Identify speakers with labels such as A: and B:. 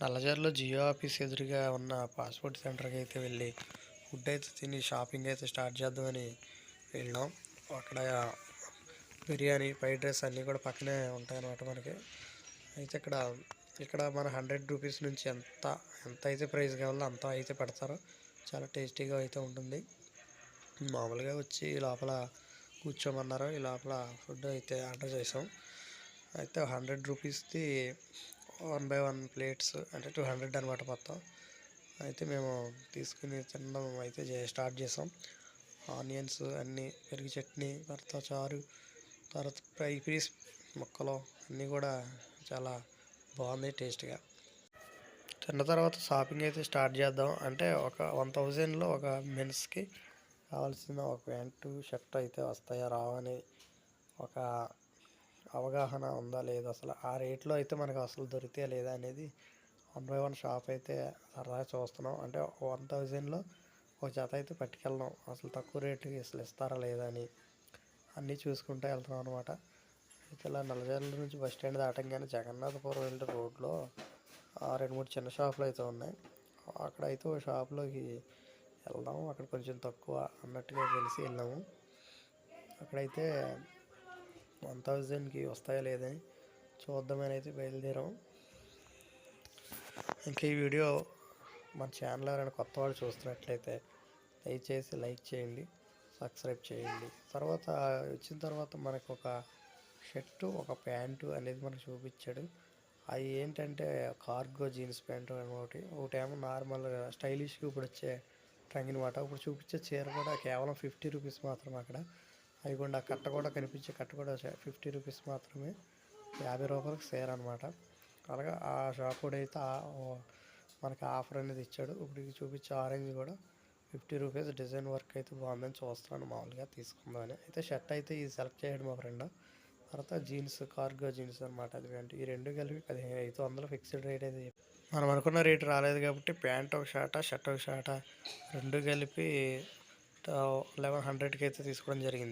A: నల్లజర్లో Jio office ఎదురుగా ఉన్న passport సెంటర్కి అయితే వెళ్ళి ఫుడ్ అయితే తిని షాపింగ్ అయితే స్టార్ట్ చేద్దామని వెళ్ళాం. అక్కడ బిర్యానీ, ఫ్రైడ్ రైస్ అన్నీ కూడా పక్కనే ఉంటాయన్నమాట మనకి. అయితే ఇక్కడ మన 100 రూపీస్ నుంచి ఎంత ఎంత అయితే ప్రైస్ కావాలో అంత అయితే పెడతారు. చాలా టేస్టీగా అయితే ఉంటుంది. మామూలుగా వచ్చి లోపల కూర్చోమన్నారు. ఈ లోపల ఫుడ్ అయితే ఆర్డర్ చేసాం. అయితే 100 రూపీస్ది 1/1 ప్లేట్స్ అంటే 200 అనమాట మొత్తం. అయితే మేము తీసుకుని తినడం అయితే స్టార్ట్ చేసాం. ఆనియన్స్ అన్నీ, పెరుగు చట్నీ, తర్వాత చారు, తర్వాత ఫ్రై పీస్ ముక్కలు అన్నీ కూడా చాలా బాగుంది టేస్ట్గా. తిన్న తర్వాత షాపింగ్ అయితే స్టార్ట్ చేద్దాం. అంటే ఒక 1000లో ఒక మెన్స్కి కావాల్సిన ఒక ప్యాంటు, షర్ట్ అయితే వస్తాయా రావా అని ఒక అవగాహన ఉందా లేదా, అసలు ఆ రేట్లో అయితే మనకు అసలు దొరికితే లేదా అనేది 1/1 షాప్ అయితే సరదాగా చూస్తున్నాం. అంటే 1000లో ఒక జత అయితే పట్టుకెళ్ళడం, అసలు తక్కువ రేటుకి అసలు ఇస్తారా లేదా అని అన్నీ చూసుకుంటూ వెళ్తున్నాం అనమాట. అయితే ఇలా నల్లజర్ల నుంచి బస్ స్టాండ్ దాటంగానే జగన్నాథపురం వెళ్ళే రోడ్లో 2-3 చిన్న షాపులు అయితే ఉన్నాయి. అక్కడైతే ఒక షాప్లోకి వెళ్దాము, అక్కడ కొంచెం తక్కువ అన్నట్టుగా తెలిసి వెళ్ళాము. అక్కడైతే 1000కి వస్తాయా లేదని చూద్దామని అయితే బయలుదేరాం. ఇంకా ఈ వీడియో మన ఛానల్ ఎవరైనా కొత్త వాళ్ళు చూస్తున్నట్లయితే దయచేసి లైక్ చేయండి, సబ్స్క్రైబ్ చేయండి. తర్వాత వచ్చిన తర్వాత మనకు ఒక షర్టు, ఒక ప్యాంటు అనేది మనకు చూపించాడు. అవి ఏంటంటే కార్గో జీన్స్ ప్యాంటు అని ఒకటేమో నార్మల్ స్టైలిష్గా ఇప్పుడు వచ్చే ట్రెండ్ అనమాట. ఇప్పుడు చూపించే చీర కూడా కేవలం 50 రూపీస్ మాత్రమే. అక్కడ అవి కూడా కట్ట కూడా కనిపించే కట్ట కూడా 50 రూపీస్ మాత్రమే, 50 రూపాయలకు చీర అనమాట. అలాగా ఆ షాప్ కూడా అయితే మనకి ఆఫర్ అనేది ఇచ్చాడు. ఇప్పుడు చూపించే ఆరెంజ్ కూడా 50 రూపీస్. డిజైన్ వర్క్ అయితే బాగుందని చూస్తున్నాను, మామూలుగా తీసుకుందామని. అయితే షర్ట్ అయితే ఇది సెలెక్ట్ చేయడం మా ఫ్రెండ్. తర్వాత జీన్స్, కార్గో జీన్స్ అనమాట, అది ప్యాంట్. ఈ రెండు కలిపి 1500 ఫిక్స్డ్ రేట్ అయితే మనం అనుకున్న రేటు రాలేదు కాబట్టి ప్యాంట్ ఒక షర్ట్, షర్ట్ ఒక షర్ట్ రెండు కలిపి 1100కి అయితే తీసుకోవడం జరిగింది.